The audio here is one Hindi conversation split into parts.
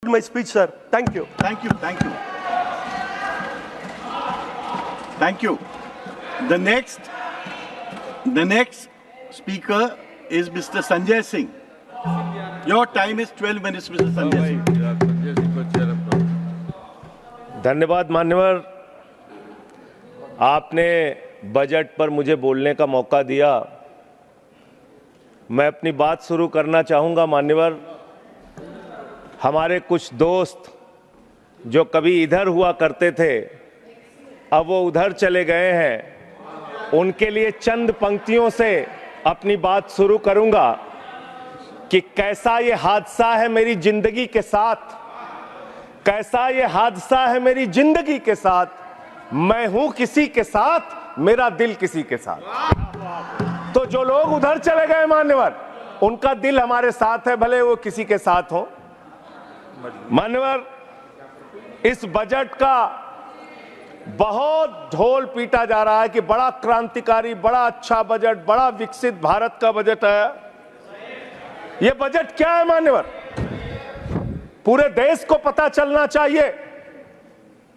My speech, sir. Thank you. Thank you. Thank you. Thank you. The next speaker is Mr. Sanjay Singh. Your time is 12 minutes, Mr. Sanjay Singh. धन्यवाद मान्यवर, आपने बजट पर मुझे बोलने का मौका दिया। मैं अपनी बात शुरू करना चाहूँगा। मान्यवर, हमारे कुछ दोस्त जो कभी इधर हुआ करते थे, अब वो उधर चले गए हैं। उनके लिए चंद पंक्तियों से अपनी बात शुरू करूँगा कि कैसा ये हादसा है मेरी जिंदगी के साथ, कैसा ये हादसा है मेरी जिंदगी के साथ। मैं हूं किसी के साथ, मेरा दिल किसी के साथ। तो जो लोग उधर चले गए मान्यवर, उनका दिल हमारे साथ है, भले वो किसी के साथ हो। मान्यवर, इस बजट का बहुत ढोल पीटा जा रहा है कि बड़ा क्रांतिकारी, बड़ा अच्छा बजट, बड़ा विकसित भारत का बजट है। यह बजट क्या है मान्यवर? पूरे देश को पता चलना चाहिए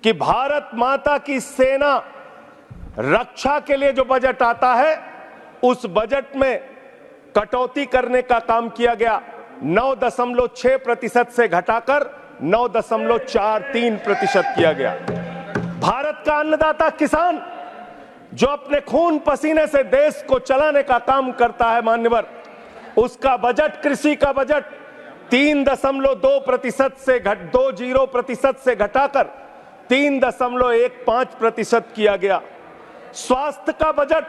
कि भारत माता की सेना रक्षा के लिए जो बजट आता है, उस बजट में कटौती करने का काम किया गया। 9.6% से घटाकर 9.43% किया गया। भारत का अन्नदाता किसान जो अपने खून पसीने से देश को चलाने का काम करता है मान्यवर, उसका बजट, कृषि का बजट 3.2% से 20% से घटाकर 3.15% किया गया। स्वास्थ्य का बजट,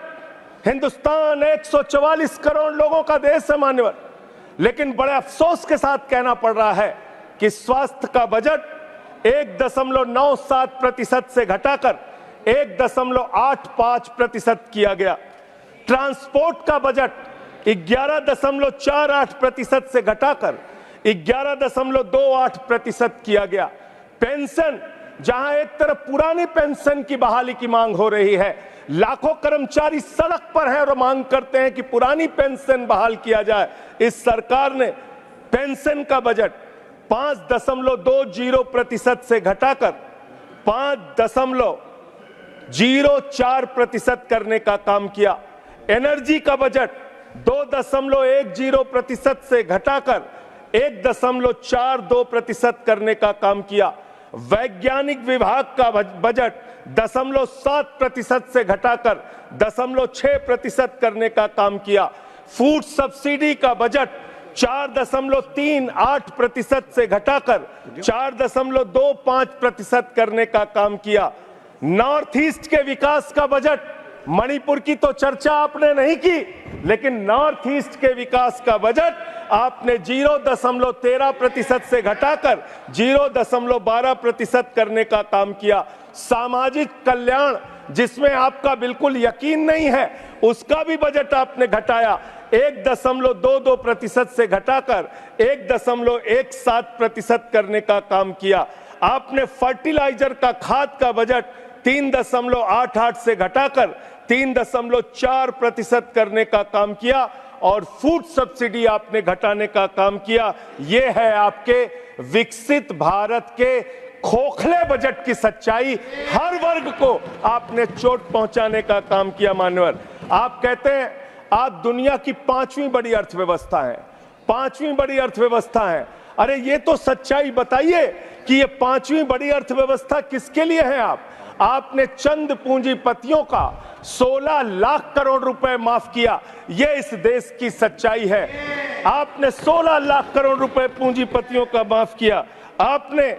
हिंदुस्तान 144 करोड़ लोगों का देश है मान्यवर, लेकिन बड़े अफसोस के साथ कहना पड़ रहा है कि स्वास्थ्य का बजट 1.97% से घटाकर 1.85% किया गया। ट्रांसपोर्ट का बजट 11.48% से घटाकर 11.28% किया गया। पेंशन, जहां एक तरफ पुरानी पेंशन की बहाली की मांग हो रही है, लाखों कर्मचारी सड़क पर हैं और मांग करते हैं कि पुरानी पेंशन बहाल किया जाए। इस सरकार ने पेंशन का बजट 5.20% से घटाकर 5.04% करने का काम किया। एनर्जी का बजट 2.10% से घटाकर 1.42% करने का काम किया। वैज्ञानिक विभाग का बजट 0.7% से घटाकर 0.6% करने का काम किया। फूड सब्सिडी का बजट 4.38% से घटाकर 4.25% करने का काम किया। नॉर्थ ईस्ट के विकास का बजट, मणिपुर की तो चर्चा आपने नहीं की, लेकिन नॉर्थ ईस्ट के विकास का बजट आपने 0.13% से घटाकर 0.12% करने का काम किया। सामाजिक कल्याण, जिसमें आपका बिल्कुल यकीन नहीं है, उसका भी बजट आपने घटाया। 1.22% से घटाकर 1.17% करने का काम किया। आपने फर्टिलाइजर का, खाद का बजट 3.88 से घटाकर 3.4% करने का काम किया और फूड सब्सिडी आपने घटाने का काम किया। यह है आपके विकसित भारत के खोखले बजट की सच्चाई। हर वर्ग को आपने चोट पहुंचाने का काम किया मान्यवर। आप कहते हैं आप दुनिया की 5वीं बड़ी अर्थव्यवस्था है, 5वीं बड़ी अर्थव्यवस्था है। अरे ये तो सच्चाई बताइए कि ये 5वीं बड़ी अर्थव्यवस्था किसके लिए है? आपने चंद पूंजीपतियों का 16 लाख करोड़ रुपए माफ किया। ये इस देश की सच्चाई है। आपने 16 लाख करोड़ रुपए पूंजीपतियों का माफ किया। आपने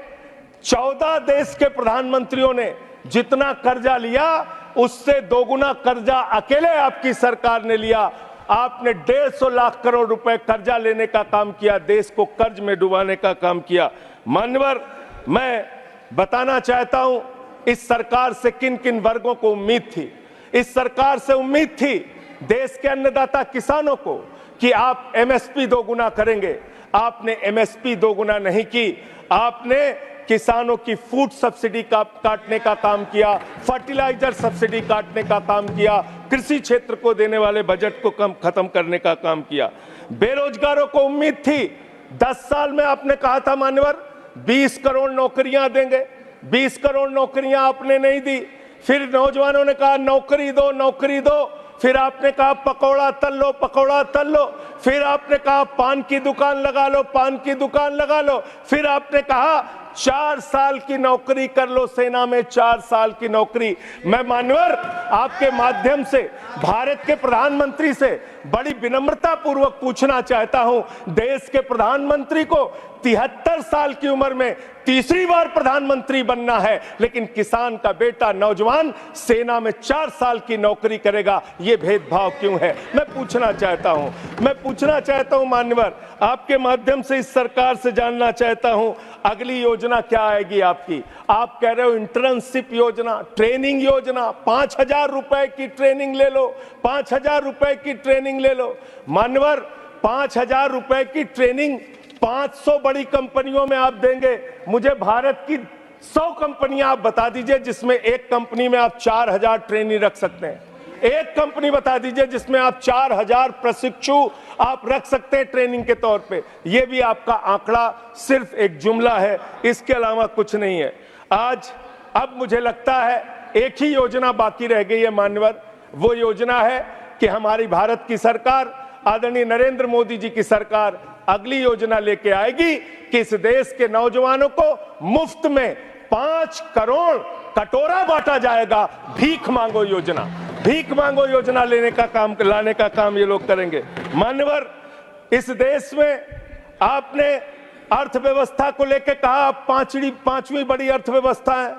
14 देश के प्रधानमंत्रियों ने जितना कर्जा लिया, उससे दोगुना कर्जा अकेले आपकी सरकार ने लिया। आपने 150 लाख करोड़ रुपए कर्जा लेने का काम किया, देश को कर्ज में डुबाने का काम किया। मान्यवर, मैं बताना चाहता हूं इस सरकार से किन किन वर्गों को उम्मीद थी। इस सरकार से उम्मीद थी देश के अन्नदाता किसानों को कि आप एमएसपी दोगुना करेंगे। आपने एमएसपी दोगुना नहीं की। आपने किसानों की फूड सब्सिडी का काटने का काम किया, फर्टिलाइजर सब्सिडी काटने का काम किया, कृषि क्षेत्र को देने वाले बजट को खत्म करने का काम किया। बेरोजगारों को उम्मीद थी 10 साल में, आपने कहा था मान्यवर 20 करोड़ नौकरियां देंगे, 20 करोड़ नौकरियां आपने नहीं दी। फिर नौजवानों ने कहा नौकरी दो, नौकरी दो। फिर आपने कहा पकौड़ा तल लो, पकौड़ा तल लो। फिर आपने कहा पान की दुकान लगा लो, पान की दुकान लगा लो। फिर आपने कहा 4 साल की नौकरी कर लो सेना में, 4 साल की नौकरी। मैं मान्यवर आपके माध्यम से भारत के प्रधानमंत्री से बड़ी विनम्रता पूर्वक पूछना चाहता हूं, देश के प्रधानमंत्री को 73 साल की उम्र में तीसरी बार प्रधानमंत्री बनना है, लेकिन किसान का बेटा नौजवान सेना में 4 साल की नौकरी करेगा, यह भेदभाव क्यों है? मैं पूछना चाहता हूं मान्यवर, आपके माध्यम से इस सरकार से जानना चाहता हूं, अगली योजना क्या आएगी आपकी? आप कह रहे हो इंटर्नशिप योजना, ट्रेनिंग योजना, 5,000 रुपए की ट्रेनिंग ले लो, 5,000 रुपए की ट्रेनिंग ले लो। मान्यवर 5,000 रुपए की ट्रेनिंग 500 बड़ी कंपनियों में आप देंगे। मुझे भारत की 100 कंपनियां आप बता दीजिए जिसमें एक कंपनी में आप 4,000 ट्रेनी रख सकते हैं। एक कंपनी बता दीजिए जिसमें आप 4,000 प्रशिक्षु आप रख सकते हैं ट्रेनिंग के तौर पे। यह भी आपका आंकड़ा सिर्फ एक जुमला है, इसके अलावा कुछ नहीं है। अब मुझे लगता है एक ही योजना बाकी रह गई है मान्यवर, वो योजना है कि हमारी भारत की सरकार, आदरणीय नरेंद्र मोदी जी की सरकार अगली योजना लेके आएगी कि इस देश के नौजवानों को मुफ्त में 5 करोड़ कटोरा बांटा जाएगा। भीख मांगो योजना, भीख मांगो योजना लाने का काम ये लोग करेंगे। मान्यवर इस देश में आपने अर्थव्यवस्था को लेकर कहा पांचवी बड़ी अर्थव्यवस्था है।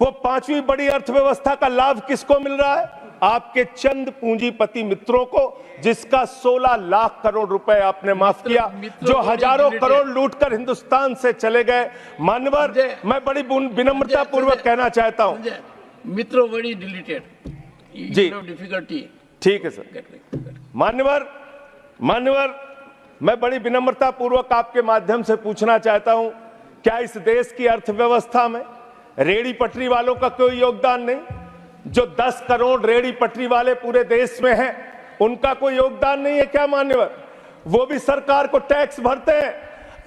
वो 5वीं बड़ी अर्थव्यवस्था का लाभ किसको मिल रहा है? आपके चंद पूंजीपति मित्रों को, जिसका 16 लाख करोड़ रुपए आपने माफ किया, जो हजारों करोड़ लूटकर हिंदुस्तान से चले गए। मान्यवर मैं बड़ी विनम्रता पूर्वक कहना चाहता हूं, मित्रों बड़ी डिलीटेड जी, डिफिकल्टी। ठीक है सर। मान्यवर मैं बड़ी विनम्रता पूर्वक आपके माध्यम से पूछना चाहता हूं, क्या इस देश की अर्थव्यवस्था में रेहड़ी पटरी वालों का कोई योगदान नहीं? जो 10 करोड़ रेहड़ी पटरी वाले पूरे देश में हैं, उनका कोई योगदान नहीं है क्या मान्यवर? वो भी सरकार को टैक्स भरते हैं।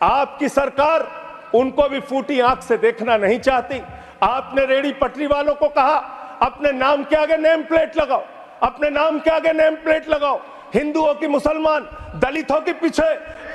आपकी सरकार उनको भी फूटी आंख से देखना नहीं चाहती। आपने रेहड़ी पटरी वालों को कहा अपने नाम के आगे नेम प्लेट लगाओ, अपने नाम के आगे नेम प्लेट लगाओ। हिंदू हो कि मुसलमान, दलित हो कि पीछे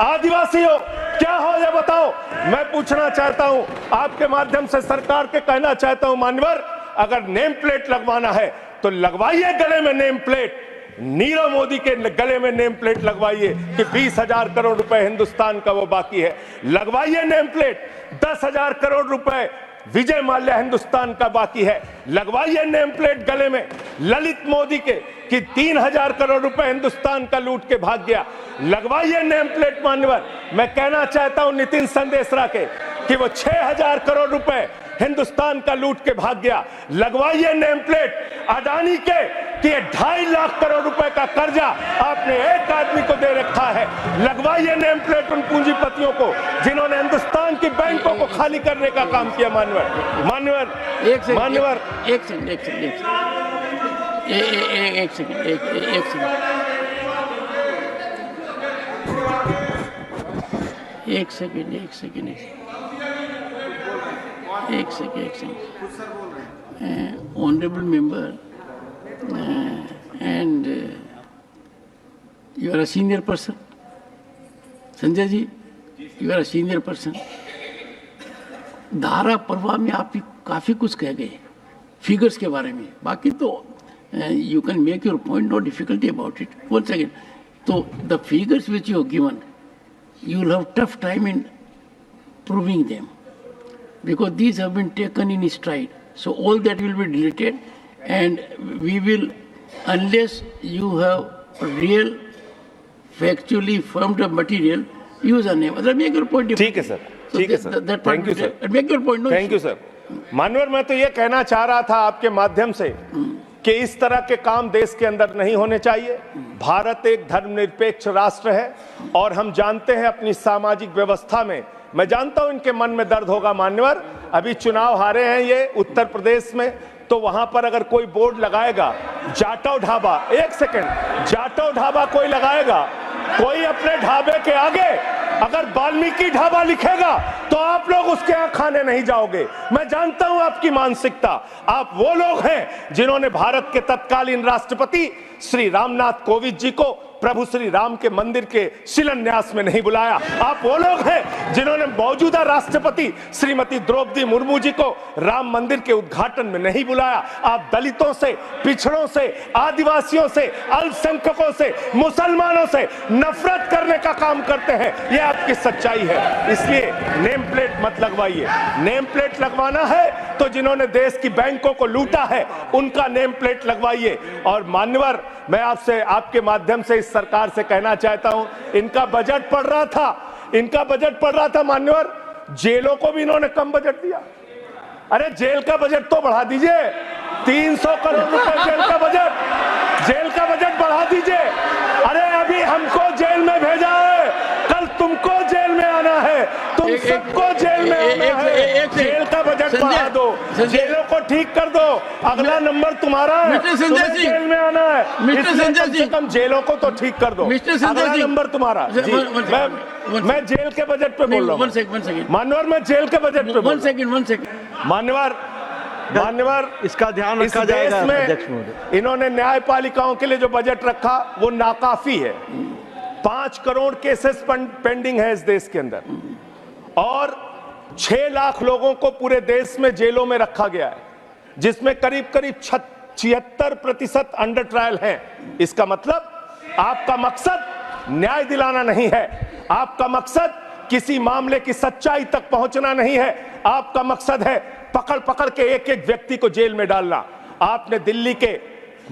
आदिवासी हो, क्या हो ये बताओ। मैं पूछना चाहता हूं, आपके माध्यम से सरकार के कहना चाहता हूं मान्यवर, अगर नेम प्लेट लगवाना है तो लगवाइए गले में नेम प्लेट। नीरव मोदी के गले में नेम प्लेट लगवाइए कि 20,000 करोड़ रुपए हिंदुस्तान का वो बाकी है, लगवाइए नेम प्लेट। 10,000 करोड़ रुपए विजय माल्या हिंदुस्तान का बाकी है, लगवाइए नेम प्लेट गले में। ललित मोदी के कि 3,000 करोड़ रुपए हिंदुस्तान का लूट के भाग गया, लगवाइए नेम प्लेट मान्यवर। मैं कहना चाहता हूं नितिन संदेशरा के कि वो 6,000 करोड़ रुपए हिंदुस्तान का लूट के भाग गया, लगवाइए नेम प्लेट। अडानी के कि 2.5 लाख करोड़ रुपए का कर्जा आपने एक आदमी को दे रखा है, लगवाइए नेम प्लेट उन पूंजीपतियों को जिन्होंने हिंदुस्तान की बैंकों को खाली करने का काम किया। मान्यवर एक second honorable member, and you are a senior person, Sanjay ji, you are a senior person. धारा प्रवाह में आप काफी कुछ कह गए फिगर्स के बारे में, बाकी तो you can make your point, no difficulty about it. Once again, so the figures which you have given, you will have tough time in proving them, because these have been taken in stride. So all that will be deleted, and we will, unless you have real, factually firmed up material, use a name. Make your point. ठीक है सर, ठीक है sir, thank you sir, Make your point. No thank you sir. मानवर मैं तो ये कहना चाह रहा था आपके माध्यम से कि इस तरह के काम देश के अंदर नहीं होने चाहिए। भारत एक धर्मनिरपेक्ष राष्ट्र है और हम जानते हैं अपनी सामाजिक व्यवस्था में, मैं जानता हूं इनके मन में दर्द होगा मान्यवर, अभी चुनाव हारे हैं ये उत्तर प्रदेश में, तो वहां पर अगर कोई बोर्ड लगाएगा जाटव ढाबा, एक सेकंड, जाटव ढाबा कोई लगाएगा कोई अपने ढाबे के आगे अगर वाल्मीकि ढाबा लिखेगा तो आप लोग उसके यहाँ खाने नहीं जाओगे। मैं जानता हूं आपकी मानसिकता। आप वो लोग हैं जिन्होंने भारत के तत्कालीन राष्ट्रपति श्री रामनाथ कोविंद जी को प्रभु श्री राम के मंदिर के शिलान्यास में नहीं बुलाया। आप वो लोग हैं जिन्होंने मौजूदा राष्ट्रपति श्रीमती द्रौपदी मुर्मू जी को राम मंदिर के उद्घाटन में नहीं बुलाया। आप दलितों से, पिछड़ों से, आदिवासियों से, अल्पसंख्यकों से, मुसलमानों से नफरत करने का काम करते हैं। ये आपकी सच्चाई है। इसलिए नेम प्लेट मत लगवाइए। नेम प्लेट लगवाना है तो जिन्होंने देश की बैंकों को लूटा है उनका नेम प्लेट लगवाइए। और मान्यवर, मैं आपसे, आपके माध्यम से इस सरकार से कहना चाहता हूं, इनका बजट पढ़ रहा था मान्यवर, जेलों को भी इन्होंने कम बजट दिया। अरे जेल का बजट तो बढ़ा दीजिए, 300 करोड़ रुपए जेल का बजट बढ़ा दीजिए। अरे अभी हमको जेल में भेजा है, कल तुमको जेल में आना है, तुम सबको जेल में आना है। जेल का बजट बढ़ा दो, जेलों को ठीक कर दो, अगला नंबर तुम्हारा है, तुम्हें जेल में आना है, इसलिए कम से कम जेलों को तो ठीक कर दो, अगला नंबर तुम्हारा। मैं जेल के बजट पे बोल रहा हूँ मान्यवर, मैं जेल के बजट पे बोल रहा हूँ मान्यवर। इसका ध्यान रखा जाएगा। में इन्होंने न्यायपालिकाओं के लिए जो बजट रखा वो नाकाफी है। 5 करोड़ केसेस पेंडिंग है इस देश के अंदर और 6 लाख लोगों को पूरे देश में जेलों में रखा गया है, जिसमें करीब 76% अंडर ट्रायल है। इसका मतलब आपका मकसद न्याय दिलाना नहीं है, आपका मकसद किसी मामले की सच्चाई तक पहुंचना नहीं है, आपका मकसद है पकड़ पकड़ के एक एक व्यक्ति को जेल में डालना। आपने दिल्ली के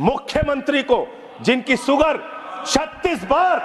मुख्यमंत्री को, जिनकी शुगर 36 बार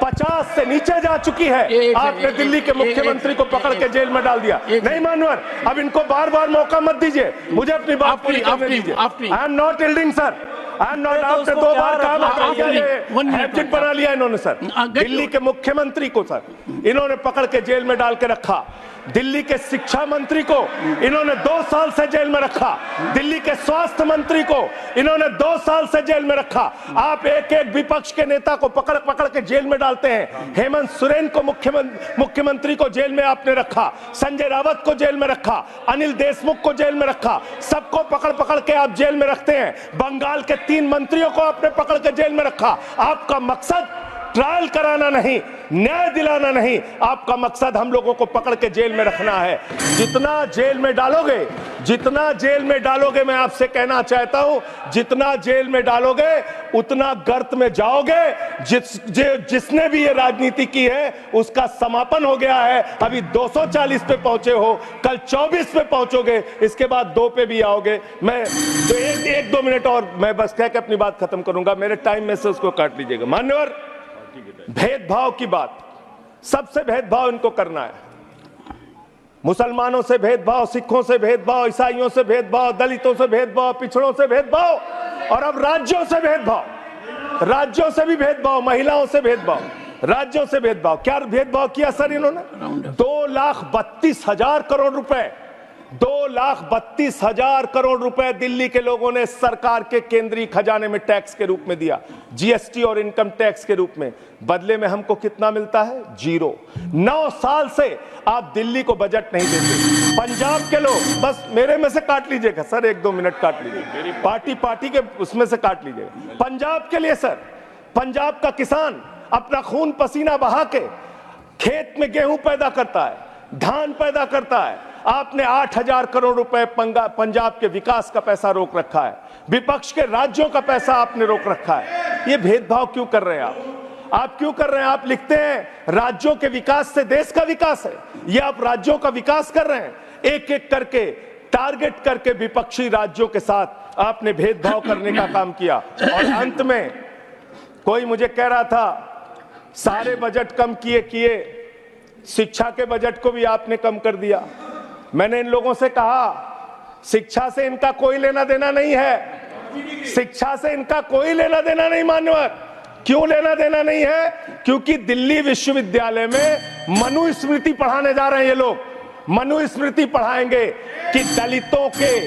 50 से नीचे जा चुकी है, आपने दिल्ली के मुख्यमंत्री को पकड़ के जेल में डाल दिया। नहीं मानवर, अब इनको बार बार मौका मत दीजिए, मुझे अपनी बात पूरी करने दीजिए। I am not yielding sir, I am not. आपने 2 बार काम हैबिट बना लिया इन्होंने सर। दिल्ली के मुख्यमंत्री को सर इन्होंने पकड़ के जेल में डाल के रखा। दिल्ली के शिक्षा मंत्री को इन्होंने 2 साल से जेल में रखा। दिल्ली के स्वास्थ्य मंत्री को इन्होंने 2 साल से जेल में रखा। आप एक एक विपक्ष के नेता को पकड़ पकड़ के जेल में डालते हैं। हेमंत सोरेन को मुख्यमंत्री को जेल में आपने रखा, संजय रावत को जेल में रखा, अनिल देशमुख को जेल में रखा, सबको पकड़ पकड़ के आप जेल में रखते हैं। बंगाल के 3 मंत्रियों को आपने पकड़ के जेल में रखा। आपका मकसद ट्रायल कराना नहीं, न्याय दिलाना नहीं, आपका मकसद हम लोगों को पकड़ के जेल में रखना है। जितना जेल में डालोगे, मैं आपसे कहना चाहता हूं, जितना जेल में डालोगे उतना गर्त में जाओगे। जिसने भी ये राजनीति की है उसका समापन हो गया है। अभी 240 पे पहुंचे हो, कल 24 पे पहुंचोगे, इसके बाद 2 पे भी आओगे। मैं तो 1-2 मिनट और मैं बस कह के अपनी बात खत्म करूंगा, मेरे टाइम में से उसको काट लीजिएगा। मान्यवर, भेदभाव की बात, सबसे भेदभाव इनको करना है। मुसलमानों से भेदभाव, सिखों से भेदभाव, ईसाइयों से भेदभाव, दलितों से भेदभाव, पिछड़ों से भेदभाव और अब राज्यों से भेदभाव, राज्यों से भी भेदभाव, महिलाओं से भेदभाव, राज्यों से भेदभाव। क्या भेदभाव किया सर इन्होंने? 2,32,000 करोड़ रुपए, 2,32,000 करोड़ रुपए दिल्ली के लोगों ने सरकार के केंद्रीय खजाने में टैक्स के रूप में दिया, जीएसटी और इनकम टैक्स के रूप में। बदले में हमको कितना मिलता है? 0। 9 साल से आप दिल्ली को बजट नहीं देते। पंजाब के लोग, बस मेरे में से काट लीजिएगा सर, 1-2 मिनट काट लीजिए, पार्टी के उसमें से काट लीजिएगा। पंजाब के लिए सर, पंजाब का किसान अपना खून पसीना बहा के खेत में गेहूं पैदा करता है, धान पैदा करता है। आपने 8,000 करोड़ रुपए पंजाब के विकास का पैसा रोक रखा है, विपक्ष के राज्यों का पैसा आपने रोक रखा है। ये भेदभाव क्यों कर रहे हैं आप क्यों कर रहे हैं? आप लिखते हैं राज्यों के विकास से देश का विकास है, ये आप राज्यों का विकास कर रहे हैं। एक एक करके टारगेट करके विपक्षी राज्यों के साथ आपने भेदभाव करने का काम किया। और अंत में कोई मुझे कह रहा था सारे बजट कम किए, शिक्षा के बजट को भी आपने कम कर दिया। मैंने इन लोगों से कहा शिक्षा से इनका कोई लेना देना नहीं है, शिक्षा से इनका कोई लेना देना नहीं। मान्यवर, क्यों लेना देना नहीं है? क्योंकि दिल्ली विश्वविद्यालय में मनुस्मृति पढ़ाने जा रहे हैं ये लोग। मनुस्मृति पढ़ाएंगे कि दलितों के,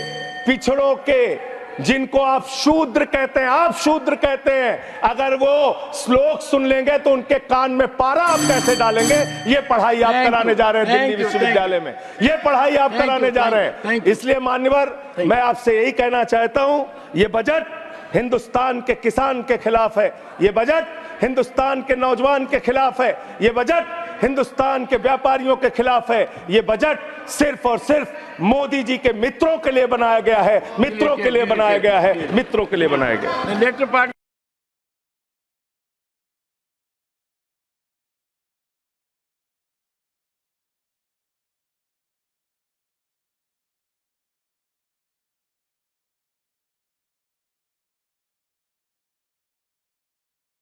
पिछड़ों के, जिनको आप शूद्र कहते हैं, आप शूद्र कहते हैं, अगर वो श्लोक सुन लेंगे तो उनके कान में पारा आप कैसे डालेंगे? ये पढ़ाई आप कराने जा रहे हैं दिल्ली विश्वविद्यालय में, ये पढ़ाई आप कराने जा रहे हैं। इसलिए मान्यवर, मैं आपसे यही कहना चाहता हूं, ये बजट हिंदुस्तान के किसान के खिलाफ है, ये बजट हिंदुस्तान के नौजवान के खिलाफ है, ये बजट हिंदुस्तान के व्यापारियों के खिलाफ है, ये बजट सिर्फ और सिर्फ मोदी जी के मित्रों के लिए बनाया गया है, मित्रों के लिए बनाया गया है, मित्रों के लिए बनाया गया है।